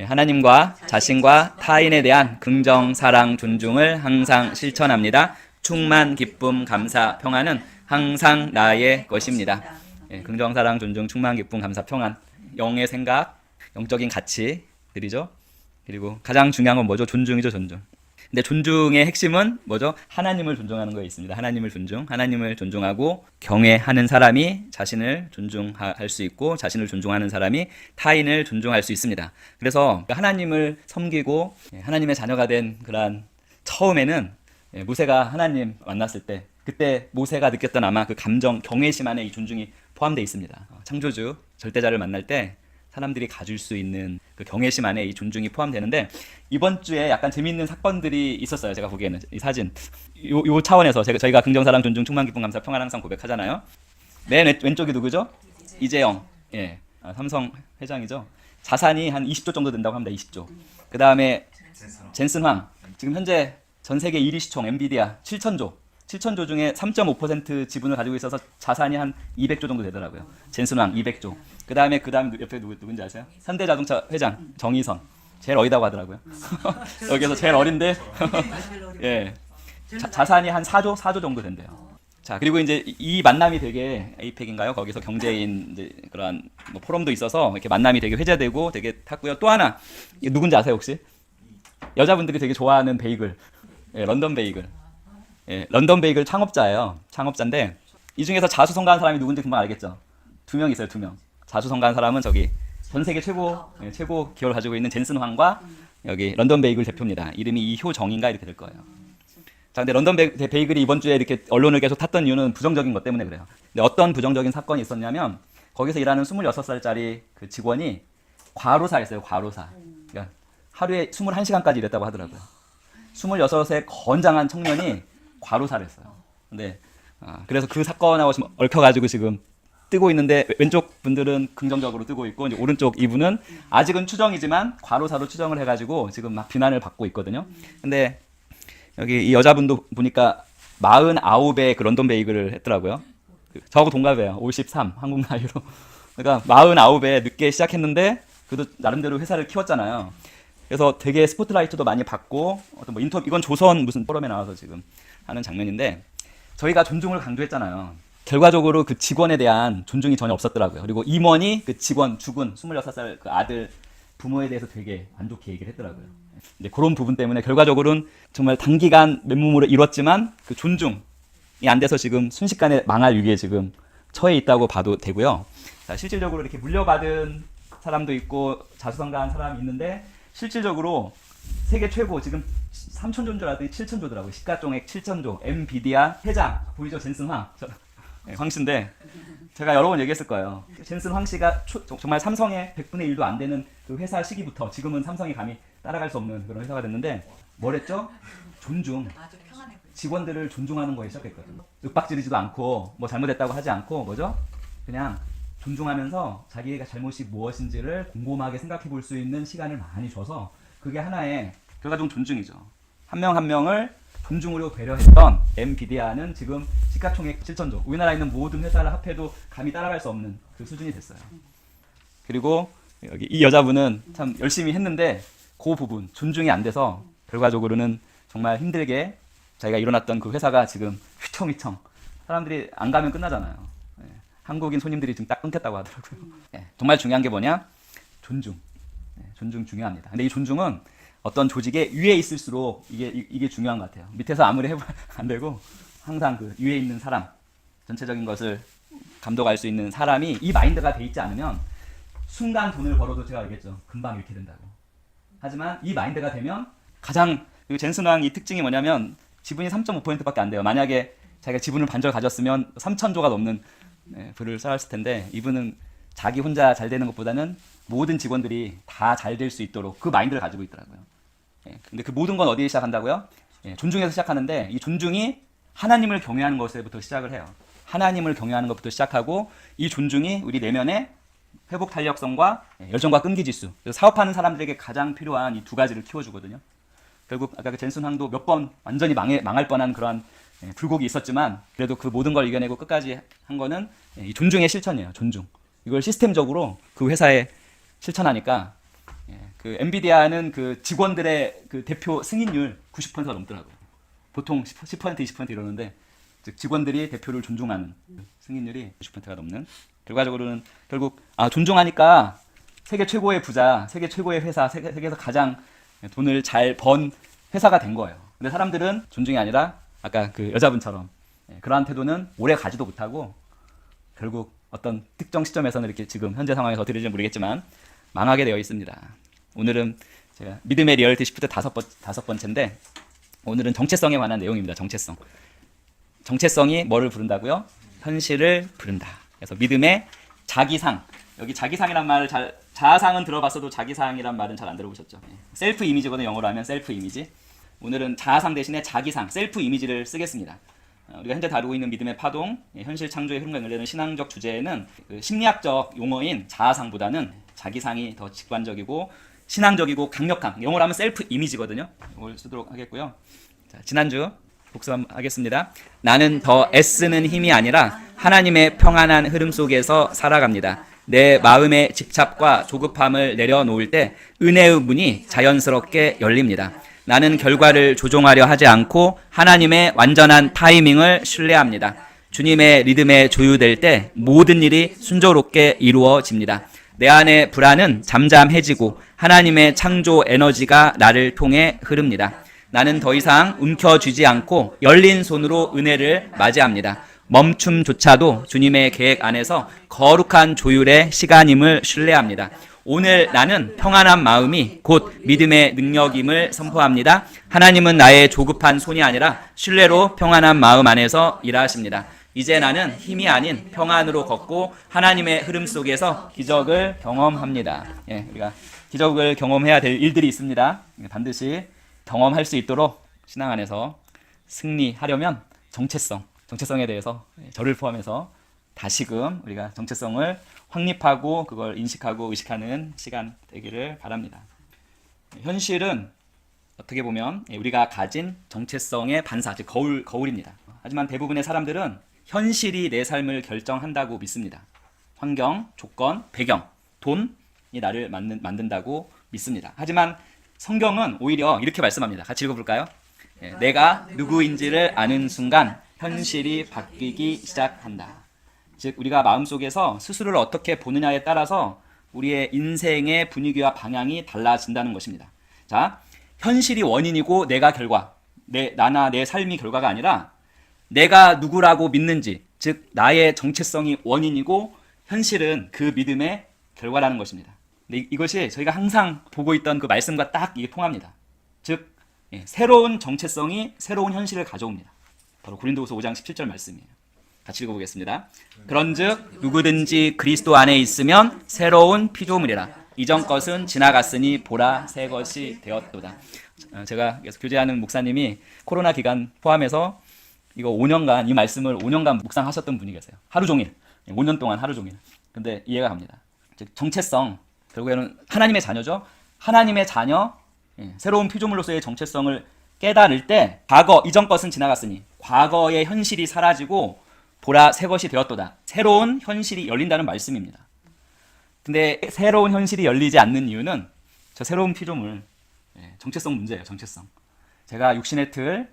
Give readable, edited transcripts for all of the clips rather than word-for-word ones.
하나님과 자신과 타인에 대한 긍정, 사랑, 존중을 항상 실천합니다. 충만, 기쁨, 감사, 평안은 항상 나의 것입니다. 긍정, 사랑, 존중, 충만, 기쁨, 감사, 평안. 영의 생각, 영적인 가치들이죠. 그리고 가장 중요한 건 뭐죠? 존중이죠, 존중. 근데 존중의 핵심은 뭐죠? 하나님을 존중하는 거에 있습니다. 하나님을 존중하고 경외하는 사람이 자신을 존중할 수 있고 자신을 존중하는 사람이 타인을 존중할 수 있습니다. 그래서 하나님을 섬기고 하나님의 자녀가 된 그런 처음에는 모세가 하나님 만났을 때 그때 모세가 느꼈던 아마 그 감정, 경외심 안에 이 존중이 포함되어 있습니다. 창조주, 절대자를 만날 때 사람들이 가질 수 있는 그 경외심 안에 이 존중이 포함되는데 이번 주에 약간 재미있는 사건들이 있었어요. 제가 보기에는 이 사진 요 차원에서 저희가 긍정사랑 존중 충만 기쁨 감사 평안 항상 고백하잖아요. 맨 왼쪽이 누구죠? 이재영, 삼성 회장이죠. 자산이 한 20조 정도 된다고 합니다. 20조. 그 다음에 젠슨 황, 지금 현재 전 세계 1위 시총 엔비디아 7천조 중에 3.5% 지분을 가지고 있어서 자산이 한 200조 정도 되더라고요. 젠슨 황 200조. 그 다음에 옆에 누군지 아세요? 현대자동차 회장 정의선. 제일 어리다고 하더라고요. 여기서 제일 어린데 예. 자산이 한 4조 정도 된대요. 자, 그리고 이제 이 만남이 되게 에이펙인가요? 거기서 경제인 이제 그런 뭐 포럼도 있어서 이렇게 만남이 되게 회자되고 되게 탔고요. 또 하나 누군지 아세요, 혹시? 여자분들이 되게 좋아하는 베이글. 런던 베이글. 런던 베이글 창업자예요. 창업자인데 이 중에서 자수성가한 사람이 누군지 금방 알겠죠? 2명 있어요, 2명. 자수성가한 사람은 저기 전 세계 최고 기업을 가지고 있는 젠슨 황과 여기 런던 베이글 대표입니다. 이름이 이효정인가 이렇게 될 거예요. 자, 근데 런던 베이글이 이번 주에 이렇게 언론을 계속 탔던 이유는 부정적인 것 때문에 그래요. 근데 어떤 부정적인 사건이 있었냐면 거기서 일하는 26살짜리 그 직원이 과로사였어요. 과로사. 그러니까 하루에 21시간까지 일했다고 하더라고요. 26의 건장한 청년이 과로사를 했어요. 근데 그래서 그 사건하고 지금 얽혀가지고 지금 뜨고 있는데 왼쪽 분들은 긍정적으로 뜨고 있고 이제 오른쪽 이분은 아직은 추정이지만 과로사로 추정을 해가지고 지금 막 비난을 받고 있거든요. 근데 여기 이 여자분도 보니까 49배 그 런던 베이글을 했더라고요. 저하고 동갑이에요. 53 한국 나이로. 그러니까 49배 늦게 시작했는데 그래도 나름대로 회사를 키웠잖아요. 그래서 되게 스포트라이트도 많이 받고 어떤 뭐 인터뷰 이건 조선 무슨 포럼에 나와서 지금 하는 장면인데 저희가 존중을 강조했잖아요. 결과적으로 그 직원에 대한 존중이 전혀 없었더라고요. 그리고 임원이 그 직원 죽은 26살 그 아들 부모에 대해서 되게 안 좋게 얘기를 했더라고요. 이제 그런 부분 때문에 결과적으로는 정말 단기간 맨몸으로 이뤘지만 그 존중이 안 돼서 지금 순식간에 망할 위기에 지금 처해 있다고 봐도 되고요. 자, 실질적으로 이렇게 물려받은 사람도 있고 자수성가한 사람이 있는데 실질적으로 세계 최고 지금 3천조인 줄 알았더니 7천조더라고요. 시가총액 7천조 엔비디아 회장 보이죠? 젠슨 황. 황 씨인데 제가 여러 번 얘기했을 거예요. 젠슨 황 씨가 정말 삼성의 100분의 1도 안 되는 그 회사 시기부터 지금은 삼성이 감히 따라갈 수 없는 그런 회사가 됐는데 뭐랬죠? 존중. 직원들을 존중하는 거에 시작했거든요. 윽박지르지도 않고 뭐 잘못했다고 하지 않고 뭐죠? 그냥 존중하면서 자기가 잘못이 무엇인지를 곰곰하게 생각해 볼 수 있는 시간을 많이 줘서 그게 하나의 결과적으로 존중이죠. 한 명 한 명을 존중으로 배려했던 엔비디아는 지금 시가총액 7천조. 우리나라에 있는 모든 회사를 합해도 감히 따라갈 수 없는 그 수준이 됐어요. 그리고 여기 이 여자분은 참 열심히 했는데 그 부분 존중이 안 돼서 결과적으로는 정말 힘들게 자기가 일어났던 그 회사가 지금 휘청휘청 사람들이 안 가면 끝나잖아요. 한국인 손님들이 지금 딱 끊겼다고 하더라고요. 정말 중요한 게 뭐냐? 존중. 존중 중요합니다. 근데 이 존중은 어떤 조직의 위에 있을수록 이게 중요한 것 같아요. 밑에서 아무리 해보면 안 되고 항상 그 위에 있는 사람, 전체적인 것을 감독할 수 있는 사람이 이 마인드가 돼 있지 않으면 순간 돈을 벌어도 제가 알겠죠. 금방 잃게 된다고. 하지만 이 마인드가 되면 가장 젠슨 황 이 특징이 뭐냐면 지분이 3.5%밖에 안 돼요. 만약에 자기가 지분을 반절 가졌으면 3천조가 넘는 부를 쌓았을 텐데 이분은 자기 혼자 잘 되는 것보다는 모든 직원들이 다 잘 될 수 있도록 그 마인드를 가지고 있더라고요. 근데 그 모든 건 어디에 시작한다고요? 존중에서 시작하는데 이 존중이 하나님을 경외하는 것에부터 시작을 해요. 하나님을 경외하는 것부터 시작하고 이 존중이 우리 내면의 회복 탄력성과 열정과 끈기지수, 사업하는 사람들에게 가장 필요한 이 두 가지를 키워주거든요. 결국 아까 그 젠슨 황도 몇 번 완전히 망할 뻔한 그런 불곡이 있었지만 그래도 그 모든 걸 이겨내고 끝까지 한 거는 이 존중의 실천이에요. 존중. 이걸 시스템적으로 그 회사에 실천하니까 그 엔비디아는 그 직원들의 그 대표 승인율 90%가 넘더라고요. 보통 10% 20% 이러는데 즉 직원들이 대표를 존중하는 승인율이 90%가 넘는. 결과적으로는 결국 존중하니까 세계 최고의 부자, 세계 최고의 회사, 세계에서 가장 돈을 잘 번 회사가 된 거예요. 근데 사람들은 존중이 아니라 아까 그 여자분처럼 그러한 태도는 오래 가지도 못하고 결국 어떤 특정 시점에서는 이렇게 지금 현재 상황에서 어떻게 될지 모르겠지만 망하게 되어 있습니다. 오늘은 제가 믿음의 리얼리티 시프트 다섯 번째인데 오늘은 정체성에 관한 내용입니다. 정체성. 정체성이 뭐를 부른다고요? 현실을 부른다. 그래서 믿음의 자기상. 여기 자기상이란 말을 자아상은 들어봤어도 자기상이란 말은 잘 안 들어보셨죠? 셀프 이미지거든요. 영어로 하면 셀프 이미지. 오늘은 자아상 대신에 자기상, 셀프 이미지를 쓰겠습니다. 우리가 현재 다루고 있는 믿음의 파동, 현실 창조의 흐름과 연결되는 신앙적 주제에는 그 심리학적 용어인 자아상보다는 자기상이 더 직관적이고 신앙적이고 강력한, 영어로 하면 셀프 이미지거든요. 이걸 쓰도록 하겠고요. 자, 지난주 복습 한번 하겠습니다. 나는 더 애쓰는 힘이 아니라 하나님의 평안한 흐름 속에서 살아갑니다. 내 마음의 집착과 조급함을 내려놓을 때 은혜의 문이 자연스럽게 열립니다. 나는 결과를 조종하려 하지 않고 하나님의 완전한 타이밍을 신뢰합니다. 주님의 리듬에 조율될 때 모든 일이 순조롭게 이루어집니다. 내 안의 불안은 잠잠해지고 하나님의 창조 에너지가 나를 통해 흐릅니다. 나는 더 이상 움켜쥐지 않고 열린 손으로 은혜를 맞이합니다. 멈춤조차도 주님의 계획 안에서 거룩한 조율의 시간임을 신뢰합니다. 오늘 나는 평안한 마음이 곧 믿음의 능력임을 선포합니다. 하나님은 나의 조급한 손이 아니라 신뢰로 평안한 마음 안에서 일하십니다. 이제 나는 힘이 아닌 평안으로 걷고 하나님의 흐름 속에서 기적을 경험합니다. 우리가 기적을 경험해야 될 일들이 있습니다. 반드시 경험할 수 있도록 신앙 안에서 승리하려면 정체성에 대해서 저를 포함해서 다시금 우리가 정체성을 확립하고 그걸 인식하고 의식하는 시간 되기를 바랍니다. 현실은 어떻게 보면 우리가 가진 정체성의 반사, 즉 거울입니다. 하지만 대부분의 사람들은 현실이 내 삶을 결정한다고 믿습니다. 환경, 조건, 배경, 돈이 나를 만든다고 믿습니다. 하지만 성경은 오히려 이렇게 말씀합니다. 같이 읽어볼까요? 내가 누구인지를 아는 순간 현실이 바뀌기 시작한다. 즉 우리가 마음속에서 스스로를 어떻게 보느냐에 따라서 우리의 인생의 분위기와 방향이 달라진다는 것입니다. 자, 현실이 원인이고 내가 결과, 나나 내 삶이 결과가 아니라 내가 누구라고 믿는지, 즉 나의 정체성이 원인이고 현실은 그 믿음의 결과라는 것입니다. 근데 이것이 저희가 항상 보고 있던 그 말씀과 딱 이게 통합니다. 즉 새로운 정체성이 새로운 현실을 가져옵니다. 바로 고린도후서 5장 17절 말씀이에요. 같이 읽어보겠습니다. 그런즉 누구든지 그리스도 안에 있으면 새로운 피조물이라. 이전 것은 지나갔으니 보라 새 것이 되었도다. 제가 계속 교제하는 목사님이 코로나 기간 포함해서 이거 5년간 이 말씀을 5년간 묵상하셨던 분이 계세요. 하루 종일. 5년 동안 하루 종일. 근데 이해가 갑니다. 즉 정체성, 결국에는 하나님의 자녀죠. 하나님의 자녀, 새로운 피조물로서의 정체성을 깨달을 때 과거, 이전 것은 지나갔으니 과거의 현실이 사라지고 보라 새 것이 되었도다. 새로운 현실이 열린다는 말씀입니다. 근데 새로운 현실이 열리지 않는 이유는 저 새로운 피조물, 정체성 문제예요. 정체성. 제가 육신의 틀,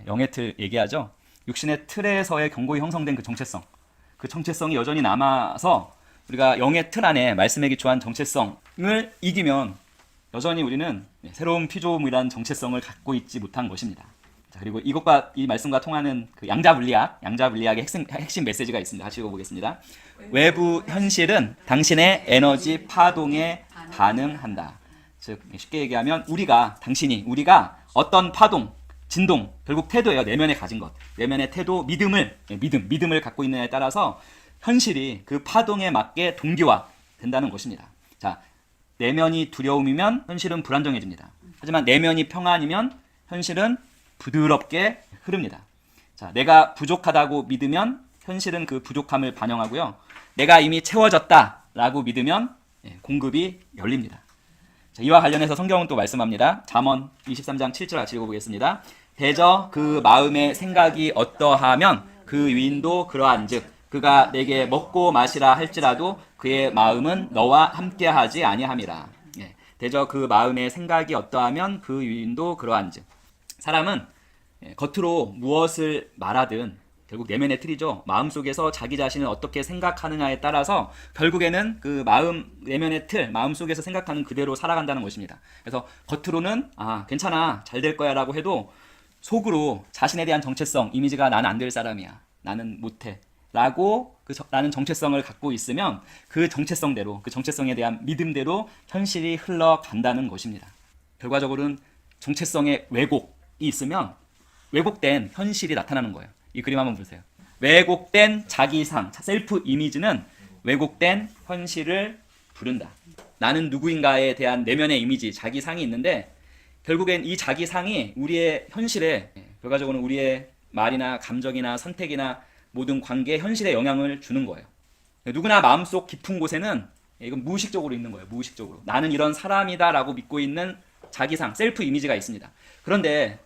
영의 틀 얘기하죠. 육신의 틀에서의 견고히 형성된 그 정체성이 여전히 남아서 우리가 영의 틀 안에 말씀에 기초한 정체성을 이기면 여전히 우리는 새로운 피조물이라는 정체성을 갖고 있지 못한 것입니다. 자, 그리고 이것과 이 말씀과 통하는 그 양자분리학의 핵심 메시지가 있습니다. 같이 읽어보겠습니다. 외부 현실은 당신의 에너지 파동에 반응한다. 즉 쉽게 얘기하면 우리가 어떤 파동, 진동, 결국 태도예요. 내면에 가진 것, 내면의 태도, 믿음을 갖고 있느냐에 따라서 현실이 그 파동에 맞게 동기화 된다는 것입니다. 자, 내면이 두려움이면 현실은 불안정해집니다. 하지만 내면이 평안이면 현실은 부드럽게 흐릅니다. 자, 내가 부족하다고 믿으면 현실은 그 부족함을 반영하고요. 내가 이미 채워졌다라고 믿으면 공급이 열립니다. 자, 이와 관련해서 성경은 또 말씀합니다. 잠언 23장 7절 같이 읽어보겠습니다. 대저 그 마음의 생각이 어떠하면 그 위인도 그러한즉 그가 내게 먹고 마시라 할지라도 그의 마음은 너와 함께하지 아니함이라. 대저 그 마음의 생각이 어떠하면 그 유인도 그러한즉. 사람은 겉으로 무엇을 말하든 결국 내면의 틀이죠. 마음속에서 자기 자신을 어떻게 생각하느냐에 따라서 결국에는 그 마음 내면의 틀, 마음속에서 생각하는 그대로 살아간다는 것입니다. 그래서 겉으로는 괜찮아, 잘 될 거야 라고 해도 속으로 자신에 대한 정체성, 이미지가 나는 안 될 사람이야, 나는 못해 라고 나는 정체성을 갖고 있으면 그 정체성대로, 그 정체성에 대한 믿음대로 현실이 흘러간다는 것입니다. 결과적으로는 정체성의 왜곡이 있으면 왜곡된 현실이 나타나는 거예요. 이 그림 한번 보세요. 왜곡된 자기상, 셀프 이미지는 왜곡된 현실을 부른다. 나는 누구인가에 대한 내면의 이미지, 자기상이 있는데 결국엔 이 자기상이 우리의 현실에, 결과적으로는 우리의 말이나 감정이나 선택이나 모든 관계에 현실에 영향을 주는 거예요. 누구나 마음속 깊은 곳에는 이건 무의식적으로 있는 거예요. 무의식적으로. 나는 이런 사람이다 라고 믿고 있는 자기상, 셀프 이미지가 있습니다. 그런데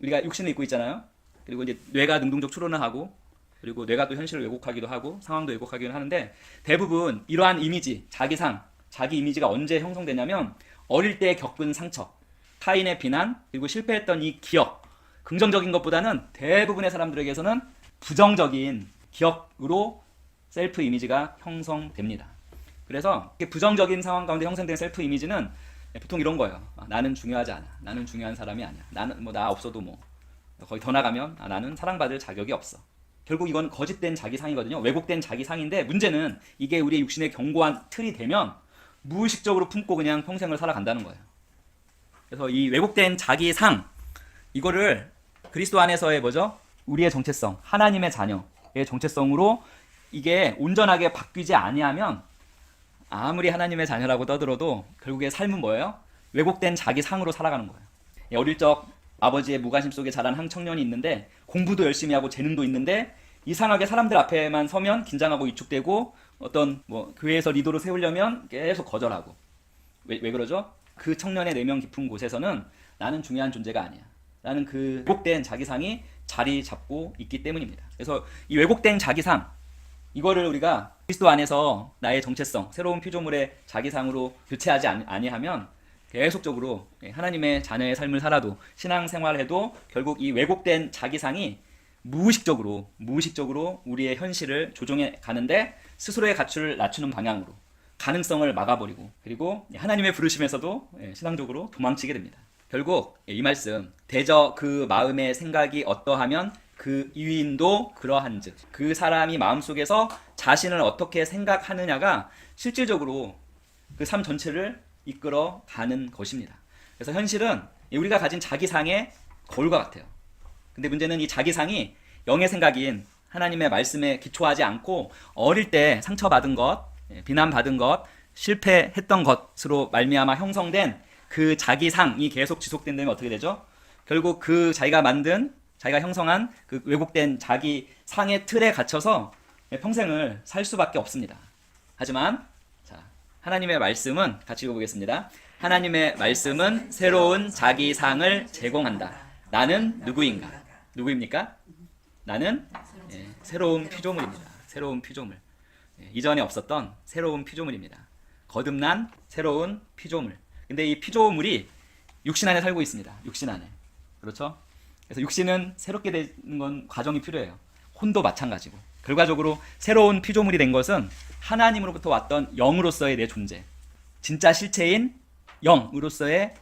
우리가 육신을 입고 있잖아요. 그리고 이제 뇌가 능동적 추론을 하고, 그리고 뇌가 또 현실을 왜곡하기도 하고 상황도 왜곡하기도 하는데, 대부분 이러한 이미지, 자기상, 자기 이미지가 언제 형성되냐면 어릴 때 겪은 상처, 타인의 비난, 그리고 실패했던 이 기억, 긍정적인 것보다는 대부분의 사람들에게서는 부정적인 기억으로 셀프 이미지가 형성됩니다. 그래서 부정적인 상황 가운데 형성된 셀프 이미지는 보통 이런 거예요. 나는 중요하지 않아. 나는 중요한 사람이 아니야. 나는 나 없어도 거의 더 나가면 나는 사랑받을 자격이 없어. 결국 이건 거짓된 자기상이거든요. 왜곡된 자기상인데, 문제는 이게 우리의 육신의 견고한 틀이 되면 무의식적으로 품고 그냥 평생을 살아간다는 거예요. 그래서 이 왜곡된 자기상, 이거를 그리스도 안에서의 우리의 정체성, 하나님의 자녀의 정체성으로 이게 온전하게 바뀌지 아니하면 아무리 하나님의 자녀라고 떠들어도 결국에 삶은 뭐예요? 왜곡된 자기상으로 살아가는 거예요. 어릴 적 아버지의 무관심 속에 자란 한 청년이 있는데 공부도 열심히 하고 재능도 있는데 이상하게 사람들 앞에만 서면 긴장하고 위축되고 어떤 교회에서 리더로 세우려면 계속 거절하고. 왜 그러죠? 그 청년의 내면 깊은 곳에서는 나는 중요한 존재가 아니야. 라는 그 왜곡된 자기상이 자리 잡고 있기 때문입니다. 그래서 이 왜곡된 자기상, 이거를 우리가 그리스도 안에서 나의 정체성, 새로운 피조물의 자기상으로 교체하지 아니하면 계속적으로 하나님의 자녀의 삶을 살아도, 신앙생활해도 결국 이 왜곡된 자기상이 무의식적으로 우리의 현실을 조종해 가는데 스스로의 가치를 낮추는 방향으로 가능성을 막아버리고, 그리고 하나님의 부르심에서도 신앙적으로 도망치게 됩니다. 결국 이 말씀, 대저 그 마음의 생각이 어떠하면 그 유인도 그러한즉, 그 사람이 마음속에서 자신을 어떻게 생각하느냐가 실질적으로 그 삶 전체를 이끌어 가는 것입니다. 그래서 현실은 우리가 가진 자기상의 거울과 같아요. 근데 문제는 이 자기상이 영의 생각인 하나님의 말씀에 기초하지 않고 어릴 때 상처받은 것, 비난받은 것, 실패했던 것으로 말미암아 형성된 그 자기상이 계속 지속된다면 어떻게 되죠? 결국 그 자기가 형성한 그 왜곡된 자기상의 틀에 갇혀서 평생을 살 수밖에 없습니다. 하지만 하나님의 말씀은 같이 읽어보겠습니다. 하나님의 말씀은 새로운 자기상을 제공한다. 나는 누구인가? 누구입니까? 나는 새로운 피조물입니다. 새로운 피조물. 이전에 없었던 새로운 피조물입니다. 거듭난 새로운 피조물. 근데 이 피조물이 육신 안에 살고 있습니다. 육신 안에. 그렇죠? 그래서 육신은 새롭게 되는 건 과정이 필요해요. 혼도 마찬가지고. 결과적으로 새로운 피조물이 된 것은 하나님으로부터 왔던 영으로서의 내 존재, 진짜 실체인 영으로서의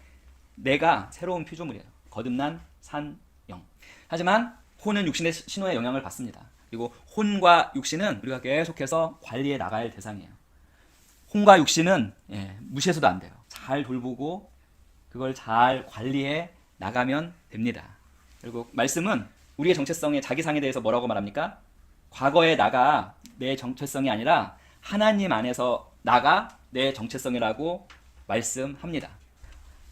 내가 새로운 피조물이에요. 거듭난 산 영. 하지만 혼은 육신의 신호에 영향을 받습니다. 그리고 혼과 육신은 우리가 계속해서 관리해 나가야 할 대상이에요. 혼과 육신은 무시해서도 안 돼요. 잘 돌보고 그걸 잘 관리해 나가면 됩니다. 그리고 말씀은 우리의 정체성의 자기상에 대해서 뭐라고 말합니까? 과거의 나가 내 정체성이 아니라 하나님 안에서 나가 내 정체성이라고 말씀합니다.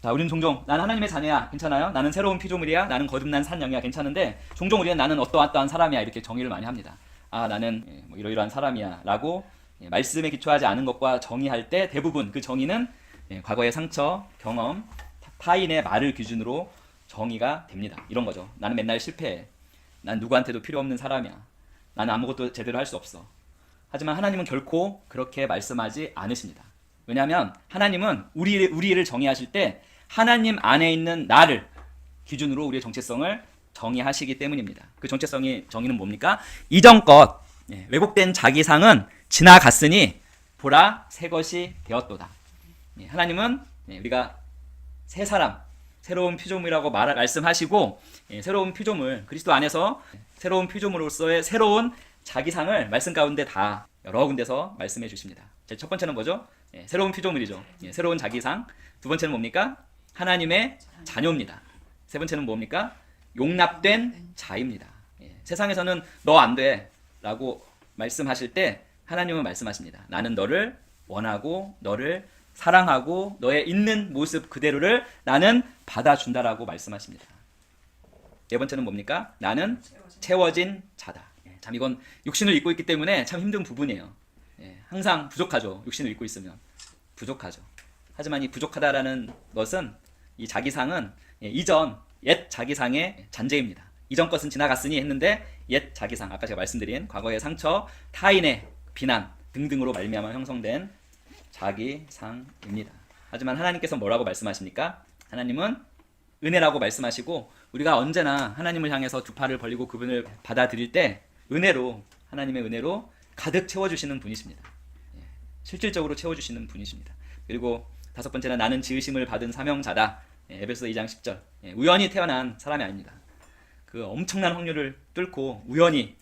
자, 우리는 종종 나는 하나님의 자녀야, 괜찮아요? 나는 새로운 피조물이야, 나는 거듭난 산 영이야, 괜찮은데 종종 우리는 나는 어떠한 사람이야 이렇게 정의를 많이 합니다. 나는 이러이러한 사람이야 라고 말씀에 기초하지 않은 것과 정의할 때 대부분 그 정의는 과거의 상처, 경험, 타인의 말을 기준으로 정의가 됩니다. 이런 거죠. 나는 맨날 실패해. 난 누구한테도 필요 없는 사람이야. 나는 아무것도 제대로 할 수 없어. 하지만 하나님은 결코 그렇게 말씀하지 않으십니다. 왜냐하면 하나님은 우리를 정의하실 때 하나님 안에 있는 나를 기준으로 우리의 정체성을 정의하시기 때문입니다. 그 정의는 뭡니까? 이전것 왜곡된 자기상은 지나갔으니 보라 새 것이 되었도다. 하나님은 우리가 새 사람, 새로운 피조물이라고 말씀하시고 새로운 피조물, 그리스도 안에서 새로운 피조물로서의 새로운 자기상을 말씀 가운데 다 여러 군데서 말씀해 주십니다. 첫 번째는 뭐죠? 새로운 피조물이죠. 새로운 자기상. 두 번째는 뭡니까? 하나님의 자녀입니다. 세 번째는 뭡니까? 용납된 자입니다. 세상에서는 너 안 돼 라고 말씀하실 때 하나님은 말씀하십니다. 나는 너를 원하고 너를 사랑하고 너의 있는 모습 그대로를 나는 받아준다라고 말씀하십니다. 네 번째는 뭡니까? 나는 채워진 자다. 참 이건 육신을 입고 있기 때문에 참 힘든 부분이에요. 항상 부족하죠. 육신을 입고 있으면 부족하죠. 하지만 이 부족하다라는 것은 이 자기상은 이전 옛 자기상의 잔재입니다. 이전 것은 지나갔으니 했는데 옛 자기상, 아까 제가 말씀드린 과거의 상처, 타인의 비난 등등으로 말미암아 형성된 자기상입니다. 하지만 하나님께서 뭐라고 말씀하십니까? 하나님은 은혜라고 말씀하시고 우리가 언제나 하나님을 향해서 두 팔을 벌리고 그분을 받아들일 때 은혜로, 하나님의 은혜로 가득 채워주시는 분이십니다. 실질적으로 채워주시는 분이십니다. 그리고 다섯 번째는 나는 지으심을 받은 사명자다. 에베소 2장 10절. 우연히 태어난 사람이 아닙니다. 그 엄청난 확률을 뚫고 우연히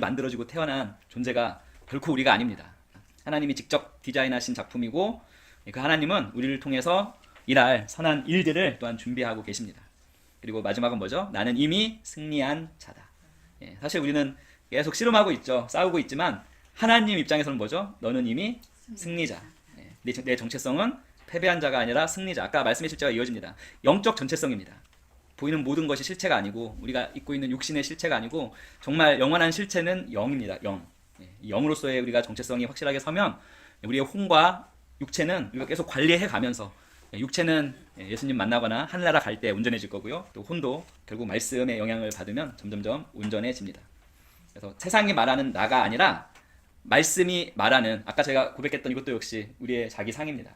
만들어지고 태어난 존재가 결코 우리가 아닙니다. 하나님이 직접 디자인하신 작품이고 그 하나님은 우리를 통해서 일할 선한 일들을 또한 준비하고 계십니다. 그리고 마지막은 뭐죠? 나는 이미 승리한 자다. 사실 우리는 계속 씨름하고 있죠. 싸우고 있지만 하나님 입장에서는 뭐죠? 너는 이미 승리자. 내 정체성은 패배한 자가 아니라 승리자. 아까 말씀의 실체가 이어집니다. 영적 전체성입니다. 보이는 모든 것이 실체가 아니고 우리가 입고 있는 육신의 실체가 아니고 정말 영원한 실체는 영입니다. 영. 영으로서의 우리가 정체성이 확실하게 서면 우리의 혼과 육체는 우리가 계속 관리해 가면서 육체는 예수님 만나거나 하늘나라 갈 때 온전해질 거고요. 또 혼도 결국 말씀의 영향을 받으면 점점점 온전해집니다. 그래서 세상이 말하는 나가 아니라 말씀이 말하는 아까 제가 고백했던 이것도 역시 우리의 자기상입니다.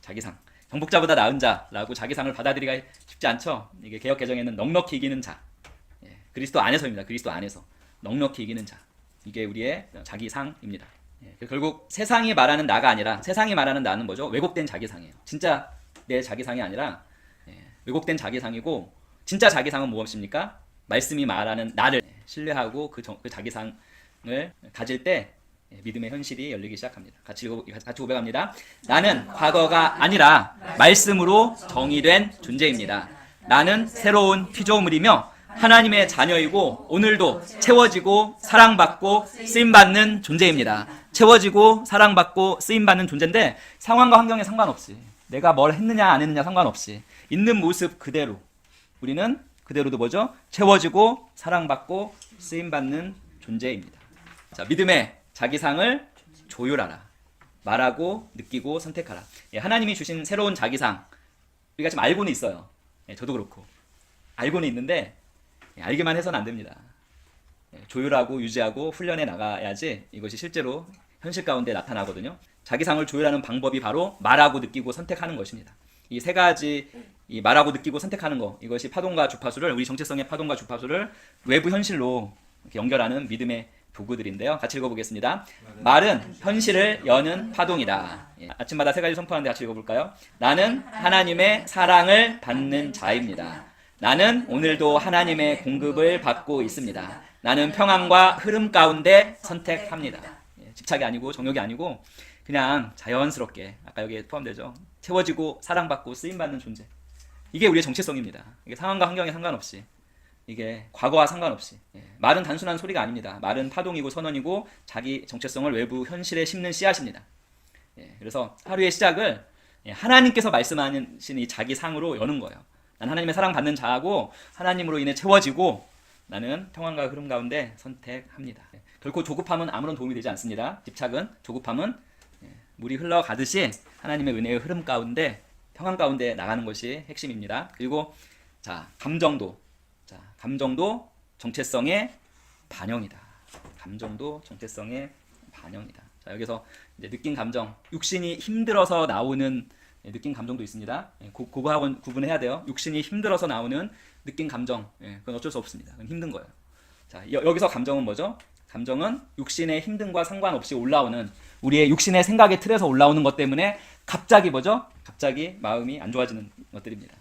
자기상. 정복자보다 나은 자라고 자기상을 받아들이기가 쉽지 않죠. 이게 개역 개정에는 넉넉히 이기는 자. 그리스도 안에서입니다. 그리스도 안에서 넉넉히 이기는 자. 이게 우리의 자기상입니다. 결국 세상이 말하는 나가 아니라 세상이 말하는 나는 뭐죠? 왜곡된 자기상이에요. 진짜 내 자기상이 아니라 왜곡된 자기상이고 진짜 자기상은 무엇입니까? 말씀이 말하는 나를 신뢰하고 그 자기상을 가질 때 믿음의 현실이 열리기 시작합니다. 같이 고백합니다. 나는 과거가 아니라 말씀으로 정의된 존재입니다. 나는 새로운 피조물이며 하나님의 자녀이고 오늘도 채워지고 사랑받고 쓰임받는 존재입니다. 채워지고 사랑받고 쓰임받는 존재인데 상황과 환경에 상관없이 내가 뭘 했느냐 안 했느냐 상관없이 있는 모습 그대로 우리는 그대로도 뭐죠? 채워지고 사랑받고 쓰임받는 존재입니다. 자, 믿음의 자기상을 조율하라. 말하고 느끼고 선택하라. 하나님이 주신 새로운 자기상 우리가 지금 알고는 있어요. 저도 그렇고 알고는 있는데 알기만 해서는 안 됩니다. 조율하고 유지하고 훈련해 나가야지 이것이 실제로 현실 가운데 나타나거든요. 자기상을 조율하는 방법이 바로 말하고 느끼고 선택하는 것입니다. 이 세 가지 이 말하고 느끼고 선택하는 것 이것이 파동과 주파수를 우리 정체성의 파동과 주파수를 외부 현실로 연결하는 믿음의 도구들인데요. 같이 읽어보겠습니다. 말은 현실을 여는 파동이다. 아침마다 세 가지 선포하는데 같이 읽어볼까요? 나는 하나님의 사랑을 받는 자입니다. 나는 오늘도 하나님의 공급을 받고 있습니다. 나는 평안과 흐름 가운데 선택합니다. 집착이 아니고 정욕이 아니고 그냥 자연스럽게 아까 여기에 포함되죠. 채워지고 사랑받고 쓰임받는 존재. 이게 우리의 정체성입니다. 이게 상황과 환경에 상관없이 이게 과거와 상관없이 말은 단순한 소리가 아닙니다. 말은 파동이고 선언이고 자기 정체성을 외부 현실에 심는 씨앗입니다. 그래서 하루의 시작을 하나님께서 말씀하시는 이 자기 상으로 여는 거예요. 난 하나님의 사랑받는 자하고 하나님으로 인해 채워지고 나는 평안과 흐름 가운데 선택합니다. 결코 조급함은 아무런 도움이 되지 않습니다. 집착은 조급함은 물이 흘러가듯이 하나님의 은혜의 흐름 가운데 평안 가운데 나가는 것이 핵심입니다. 그리고 감정도 정체성의 반영이다. 감정도 정체성의 반영이다. 자, 여기서 이제 느낀 감정, 육신이 힘들어서 나오는 느낀 감정도 있습니다. 그거하고는 구분해야 돼요. 육신이 힘들어서 나오는 느낀 감정, 그건 어쩔 수 없습니다. 그건 힘든 거예요. 자, 여기서 감정은 뭐죠? 감정은 육신의 힘듦과 상관없이 올라오는 우리의 육신의 생각의 틀에서 올라오는 것 때문에 갑자기 뭐죠? 갑자기 마음이 안 좋아지는 것들입니다.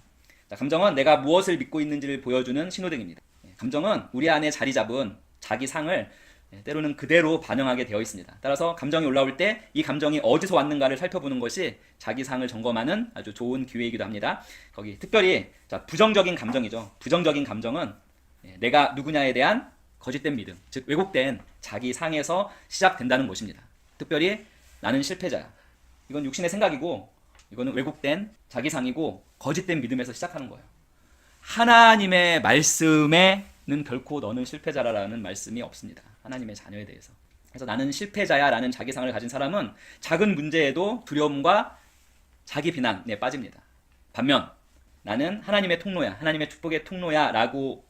자, 감정은 내가 무엇을 믿고 있는지를 보여주는 신호등입니다. 감정은 우리 안에 자리 잡은 자기 상을 때로는 그대로 반영하게 되어 있습니다. 따라서 감정이 올라올 때 이 감정이 어디서 왔는가를 살펴보는 것이 자기 상을 점검하는 아주 좋은 기회이기도 합니다. 거기 특별히 자, 부정적인 감정이죠. 부정적인 감정은 내가 누구냐에 대한 거짓된 믿음, 즉 왜곡된 자기 상에서 시작된다는 것입니다. 특별히 나는 실패자야. 이건 육신의 생각이고 이거는 왜곡된 자기 상이고 거짓된 믿음에서 시작하는 거예요. 하나님의 말씀에는 결코 너는 실패자라는 말씀이 없습니다. 하나님의 자녀에 대해서. 그래서 나는 실패자야라는 자기상을 가진 사람은 작은 문제에도 두려움과 자기 비난에 빠집니다. 반면 나는 하나님의 통로야, 하나님의 축복의 통로야라고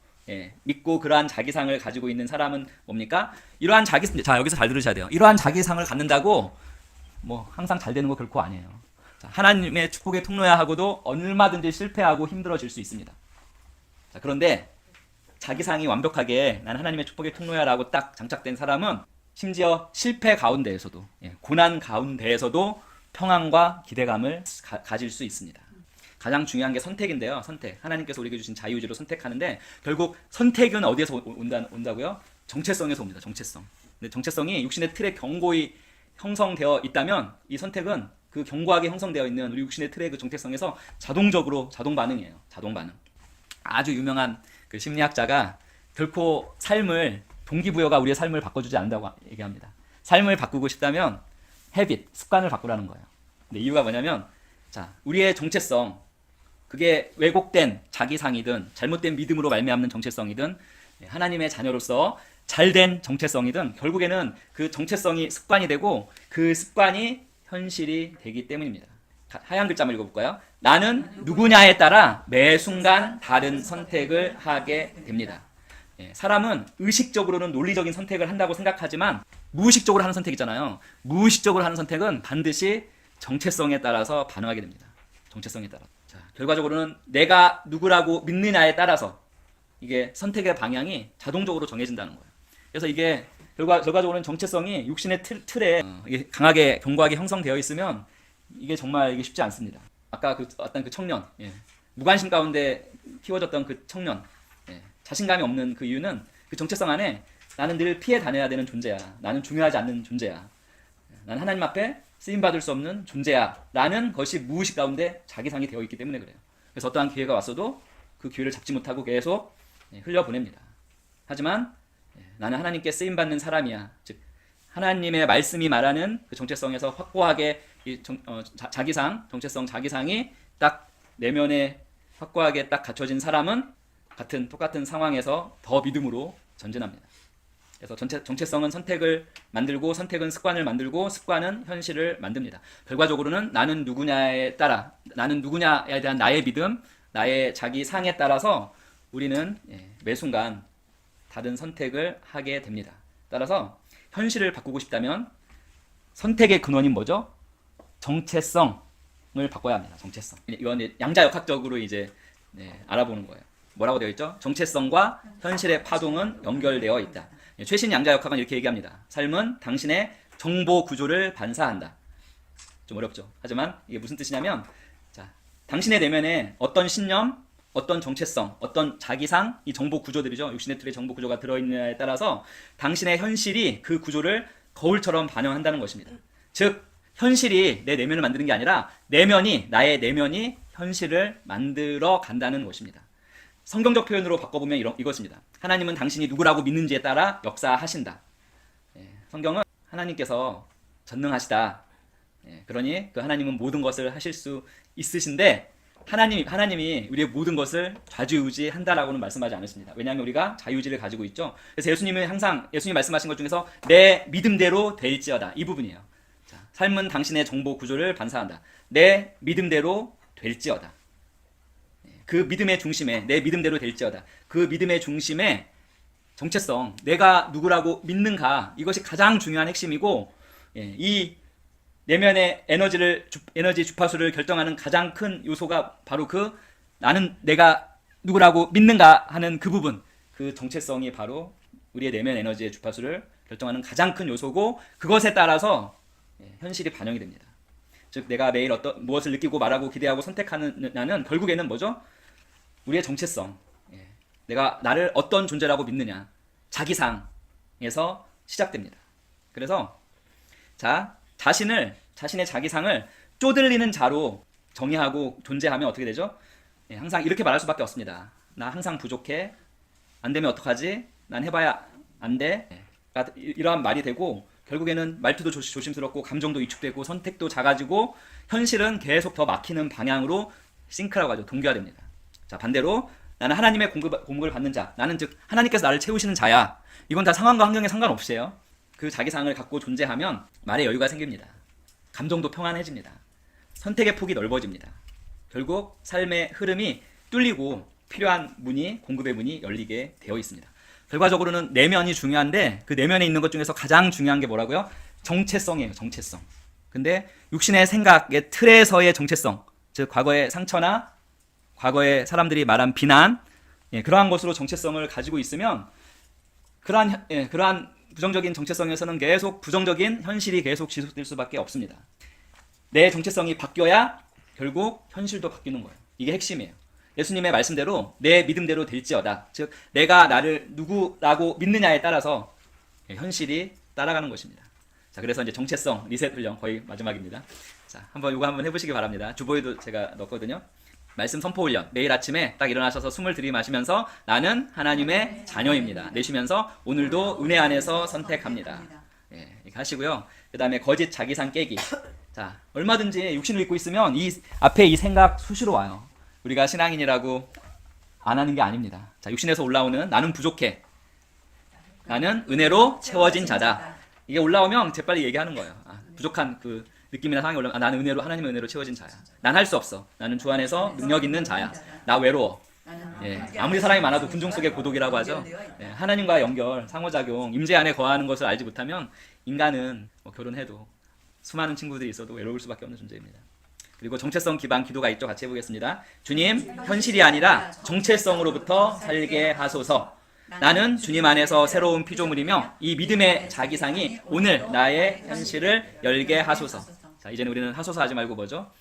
믿고 그러한 자기상을 가지고 있는 사람은 뭡니까? 이러한 자, 여기서 잘 들으셔야 돼요. 이러한 자기상을 갖는다고 뭐 항상 잘 되는 거 결코 아니에요. 자, 하나님의 축복의 통로야 하고도 얼마든지 실패하고 힘들어질 수 있습니다. 자, 그런데 자기상이 완벽하게 난 하나님의 축복의 통로야라고 딱 장착된 사람은 심지어 실패 가운데에서도 고난 가운데에서도 평안과 기대감을 가질 수 있습니다. 가장 중요한 게 선택인데요. 선택. 하나님께서 우리에게 주신 자유의지로 선택하는데 결국 선택은 어디에서 온다고요? 정체성에서 옵니다. 정체성. 근데 정체성이 육신의 틀에 견고히 형성되어 있다면 이 선택은 그 견고하게 형성되어 있는 우리 육신의 틀의 그 정체성에서 자동적으로 자동 반응이에요. 자동 반응. 아주 유명한 그 심리학자가 결코 삶을 동기부여가 우리의 삶을 바꿔주지 않는다고 얘기합니다. 삶을 바꾸고 싶다면 헤빗, 습관을 바꾸라는 거예요. 근데 이유가 뭐냐면 자, 우리의 정체성 그게 왜곡된 자기상이든 잘못된 믿음으로 말미암는 정체성이든 하나님의 자녀로서 잘된 정체성이든 결국에는 그 정체성이 습관이 되고 그 습관이 현실이 되기 때문입니다. 하얀 글자 한번 읽어볼까요? 나는 누구냐에 따라 매 순간 다른 선택을 하게 됩니다. 사람은 의식적으로는 논리적인 선택을 한다고 생각하지만 무의식적으로 하는 선택 있잖아요. 무의식적으로 하는 선택은 반드시 정체성에 따라서 반응하게 됩니다. 정체성에 따라. 자, 결과적으로는 내가 누구라고 믿느냐에 따라서 이게 선택의 방향이 자동적으로 정해진다는 거예요. 그래서 이게 결과적으로는 정체성이 육신의 틀에 이게 강하게 견고하게 형성되어 있으면 이게 정말 이게 쉽지 않습니다. 아까 어떤 그 청년, 무관심 가운데 키워졌던 그 청년, 자신감이 없는 그 이유는 그 정체성 안에 나는 늘 피해 다녀야 되는 존재야. 나는 중요하지 않는 존재야. 나는 하나님 앞에 쓰임받을 수 없는 존재야. 라는 것이 무의식 가운데 자기상이 되어 있기 때문에 그래요. 그래서 어떠한 기회가 왔어도 그 기회를 잡지 못하고 계속 흘려보냅니다. 하지만 나는 하나님께 쓰임받는 사람이야. 즉 하나님의 말씀이 말하는 그 정체성에서 확고하게 자기상, 정체성 자기상이 딱 내면에 확고하게 딱 갖춰진 사람은 똑같은 상황에서 더 믿음으로 전진합니다. 그래서 정체성은 선택을 만들고 선택은 습관을 만들고 습관은 현실을 만듭니다. 결과적으로는 나는 누구냐에 따라 나는 누구냐에 대한 나의 믿음, 나의 자기 상에 따라서 우리는 매 순간 다른 선택을 하게 됩니다. 따라서 현실을 바꾸고 싶다면 선택의 근원인 뭐죠? 정체성을 바꿔야 합니다. 정체성. 이건 양자역학적으로 이제 알아보는 거예요. 뭐라고 되어 있죠? 정체성과 현실의 파동은 연결되어 있다. 최신 양자역학은 이렇게 얘기합니다. 삶은 당신의 정보 구조를 반사한다. 좀 어렵죠. 하지만 이게 무슨 뜻이냐면 자, 당신의 내면에 어떤 신념, 어떤 정체성, 어떤 자기상, 이 정보 구조들이죠. 육신의 틀에 정보 구조가 들어있느냐에 따라서 당신의 현실이 그 구조를 거울처럼 반영한다는 것입니다. 즉 현실이 내 내면을 만드는 게 아니라 나의 내면이 현실을 만들어 간다는 것입니다. 성경적 표현으로 바꿔보면 이것입니다. 하나님은 당신이 누구라고 믿는지에 따라 역사하신다. 성경은 하나님께서 전능하시다. 그러니 그 하나님은 모든 것을 하실 수 있으신데 하나님이 우리의 모든 것을 좌지우지한다라고는 말씀하지 않으십니다. 왜냐하면 우리가 자유의지를 가지고 있죠. 그래서 예수님은 항상 예수님 말씀하신 것 중에서 내 믿음대로 될지어다. 이 부분이에요. 자, 삶은 당신의 정보 구조를 반사한다. 내 믿음대로 될지어다. 그 믿음의 중심에 내 믿음대로 될지어다. 그 믿음의 중심에 정체성, 내가 누구라고 믿는가 이것이 가장 중요한 핵심이고 이 내면의 에너지 주파수를 결정하는 가장 큰 요소가 바로 그 나는 내가 누구라고 믿는가 하는 그 부분, 그 정체성이 바로 우리의 내면 에너지의 주파수를 결정하는 가장 큰 요소고, 그것에 따라서 현실이 반영이 됩니다. 즉 내가 매일 무엇을 느끼고 말하고 기대하고 선택하는 나는 결국에는 뭐죠? 우리의 정체성, 내가 나를 어떤 존재라고 믿느냐, 자기상에서 시작됩니다. 그래서 자신의 자기상을 쪼들리는 자로 정의하고 존재하면 어떻게 되죠? 항상 이렇게 말할 수밖에 없습니다. 나 항상 부족해. 안 되면 어떡하지? 난 해봐야 안 돼. 이러한 말이 되고, 결국에는 말투도 조심스럽고 감정도 위축되고 선택도 작아지고 현실은 계속 더 막히는 방향으로 싱크라고 하죠. 동기화됩니다. 자, 반대로 나는 하나님의 공급을 받는 자, 나는 즉 하나님께서 나를 채우시는 자야. 이건 다 상황과 환경에 상관없이요. 그 자기상을 갖고 존재하면 말에 여유가 생깁니다. 감정도 평안해집니다. 선택의 폭이 넓어집니다. 결국 삶의 흐름이 뚫리고 필요한 공급의 문이 열리게 되어 있습니다. 결과적으로는 내면이 중요한데, 그 내면에 있는 것 중에서 가장 중요한 게 뭐라고요? 정체성이에요. 정체성. 근데 육신의 생각의 틀에서의 정체성, 즉 과거의 상처나 과거의 사람들이 말한 비난, 그러한 것으로 정체성을 가지고 있으면 그러한 부정적인 정체성에서는 계속 부정적인 현실이 계속 지속될 수밖에 없습니다. 내 정체성이 바뀌어야 결국 현실도 바뀌는 거예요. 이게 핵심이에요. 예수님의 말씀대로 내 믿음대로 될지어다. 즉 내가 나를 누구라고 믿느냐에 따라서 현실이 따라가는 것입니다. 자, 그래서 이제 정체성 리셋 훈련 거의 마지막입니다. 자, 이거 한번 해보시기 바랍니다. 주보에도 제가 넣었거든요. 말씀 선포 훈련. 매일 아침에 딱 일어나셔서 숨을 들이마시면서 나는 하나님의 자녀입니다. 내쉬면서 오늘도 은혜 안에서 선택합니다. 이렇게 하시고요. 그 다음에 거짓 자기상 깨기. 자, 얼마든지 육신을 입고 있으면 이 앞에 이 생각 수시로 와요. 우리가 신앙인이라고 안 하는 게 아닙니다. 자, 육신에서 올라오는 나는 부족해. 나는 은혜로 채워진 자다. 이게 올라오면 재빨리 얘기하는 거예요. 부족한 그 느낌이나 상황이 올라오면 나는 하나님의 은혜로 채워진 자야. 난 할 수 없어. 나는 주 안에서 능력 있는 자야. 나 외로워. 아무리 사랑이 많아도 군중 속의 고독이라고 하죠. 하나님과 연결, 상호작용, 임재 안에 거하는 것을 알지 못하면 인간은 결혼해도 수많은 친구들이 있어도 외로울 수밖에 없는 존재입니다. 그리고 정체성 기반 기도가 있죠. 같이 해보겠습니다. 주님, 현실이 아니라 정체성으로부터 살게 하소서. 나는 주님 안에서 새로운 피조물이며 이 믿음의 자기상이 오늘 나의 현실을 열게 하소서. 자, 이제는 우리는 하소서 하지 말고 뭐죠?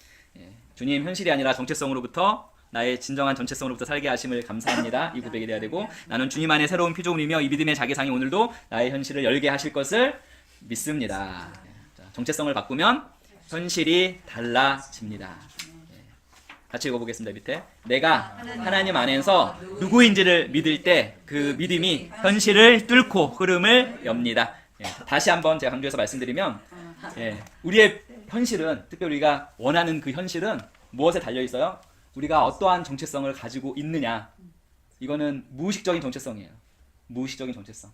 주님, 현실이 아니라 정체성으로부터 나의 진정한 정체성으로부터 살게 하심을 감사합니다. 이 고백이 돼야 되고, 나는 주님 안에 새로운 피조물이며 이 믿음의 자기상이 오늘도 나의 현실을 열게 하실 것을 믿습니다. 자, 정체성을 바꾸면 현실이 달라집니다. 같이 읽어보겠습니다. 밑에 내가 하나님 안에서 누구인지를 믿을 때 그 믿음이 현실을 뚫고 흐름을 엽니다. 다시 한번 제가 강조해서 말씀드리면 우리의 현실은, 특별히 우리가 원하는 그 현실은 무엇에 달려 있어요? 우리가 어떠한 정체성을 가지고 있느냐. 이거는 무의식적인 정체성이에요. 무의식적인 정체성.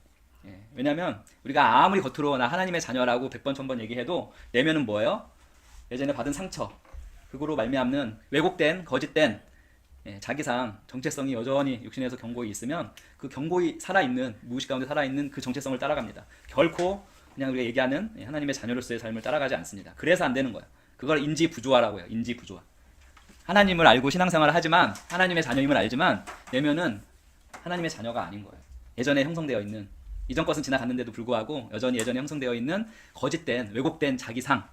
왜냐하면 우리가 아무리 겉으로 나 하나님의 자녀라고 100번 1000번 얘기해도 내면은 뭐예요? 예전에 받은 상처, 그거로 말미암는 왜곡된 거짓된 자기상 정체성이 여전히 육신에서 견고히 있으면 그 견고히 살아있는, 무의식 가운데 살아있는 그 정체성을 따라갑니다. 결코 그냥 우리가 얘기하는 하나님의 자녀로서의 삶을 따라가지 않습니다. 그래서 안 되는 거예요. 그걸 인지부조화라고 해요. 인지부조화. 하나님을 알고 신앙생활을 하지만, 하나님의 자녀임을 알지만 내면은 하나님의 자녀가 아닌 거예요. 예전에 형성되어 있는, 이전 것은 지나갔는데도 불구하고 예전에 형성되어 있는 거짓된 왜곡된 자기상이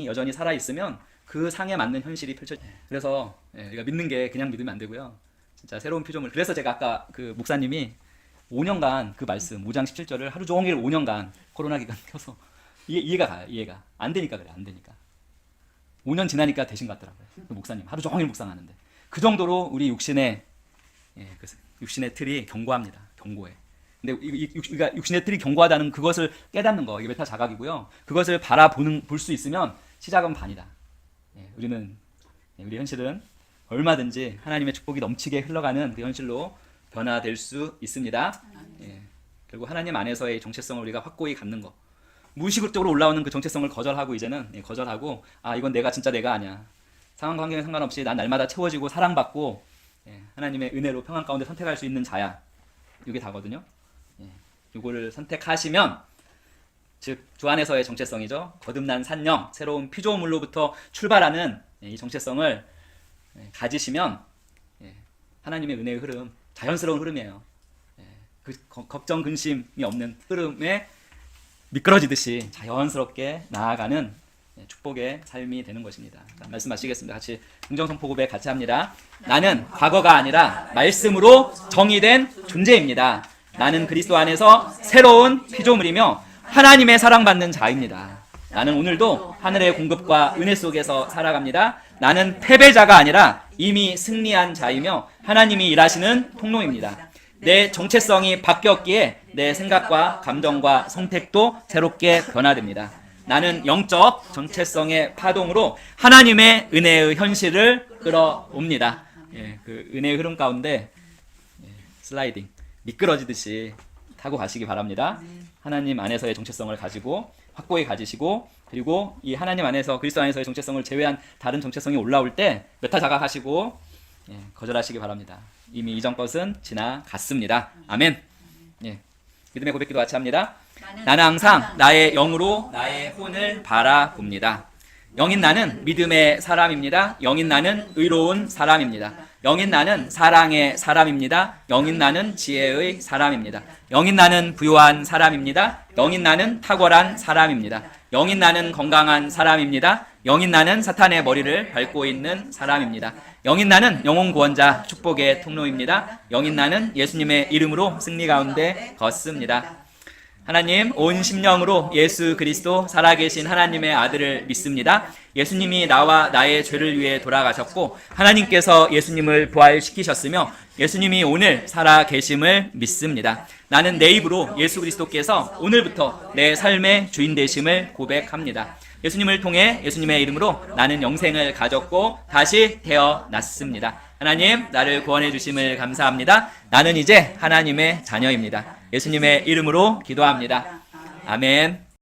여전히 살아있으면 그 상에 맞는 현실이 펼쳐져요. 그래서 우리가 믿는 게 그냥 믿으면 안 되고요. 진짜 새로운 피조물. 그래서 제가 아까 그 목사님이 5년간 그 말씀 5장 17절을 하루 종일 5년간 코로나 기간 켜서 이해가 가요. 이해가 안 되니까 그래. 안 되니까 5년 지나니까 되신 것 같더라고요. 그 목사님 하루 종일 묵상하는데 그 정도로 우리 육신의 틀이 견고합니다. 견고해. 근데 우리가 육신의 틀이 견고하다는 그것을 깨닫는 거, 이게 메타 자각이고요. 그것을 볼 수 있으면 시작은 반이다. 우리 현실은 얼마든지 하나님의 축복이 넘치게 흘러가는 그 현실로 변화될 수 있습니다. 결국 하나님 안에서의 정체성을 우리가 확고히 갖는 거. 무의식적으로 올라오는 그 정체성을 거절하고, 이제는 거절하고, 이건 내가 진짜 내가 아니야. 상황과 환경에 상관없이 난 날마다 채워지고 사랑받고 하나님의 은혜로 평안 가운데 선택할 수 있는 자야. 이게 다거든요. 이거를 선택하시면 즉 주 안에서의 정체성이죠. 거듭난 산령, 새로운 피조물로부터 출발하는 이 정체성을 가지시면 하나님의 은혜의 흐름, 자연스러운 흐름이에요. 그 걱정 근심이 없는 흐름에 미끄러지듯이 자연스럽게 나아가는 축복의 삶이 되는 것입니다. 자, 말씀하시겠습니다. 같이 긍정선포 고백 같이 합니다. 나는 과거가 아니라 말씀으로 정의된 존재입니다. 나는 그리스도 안에서 새로운 피조물이며 하나님의 사랑받는 자입니다. 나는 오늘도 하늘의 공급과 은혜 속에서 살아갑니다. 나는 패배자가 아니라 이미 승리한 자이며 하나님이 일하시는 통로입니다. 내 정체성이 바뀌었기에 내 생각과 감정과 선택도 새롭게 변화됩니다. 나는 영적 정체성의 파동으로 하나님의 은혜의 현실을 끌어옵니다. 그 은혜의 흐름 가운데 슬라이딩, 미끄러지듯이 타고 가시기 바랍니다. 하나님 안에서의 정체성을 가지고 확고히 가지시고, 그리고 이 하나님 안에서 그리스도 안에서의 정체성을 제외한 다른 정체성이 올라올 때 메타 자각하시고 거절하시기 바랍니다. 이미 이전 것은 지나갔습니다. 아멘. 믿음의 고백기도 같이 합니다. 나는 항상 나의 영으로 나의 혼을 바라봅니다. 영인 나는 믿음의 사람입니다. 영인 나는 의로운 사람입니다. 영인 나는 사랑의 사람입니다. 영인 나는 지혜의 사람입니다. 영인 나는 부유한 사람입니다. 영인 나는 탁월한 사람입니다. 영인 나는 건강한 사람입니다. 영인 나는 사탄의 머리를 밟고 있는 사람입니다. 영인 나는 영혼 구원자 축복의 통로입니다. 영인 나는 예수님의 이름으로 승리 가운데 걷습니다. 하나님, 온 심령으로 예수 그리스도 살아계신 하나님의 아들을 믿습니다. 예수님이 나와 나의 죄를 위해 돌아가셨고 하나님께서 예수님을 부활시키셨으며 예수님이 오늘 살아계심을 믿습니다. 나는 내 입으로 예수 그리스도께서 오늘부터 내 삶의 주인 되심을 고백합니다. 예수님을 통해 예수님의 이름으로 나는 영생을 가졌고 다시 태어났습니다. 하나님, 나를 구원해 주심을 감사합니다. 나는 이제 하나님의 자녀입니다. 예수님의 이름으로 기도합니다. 아멘.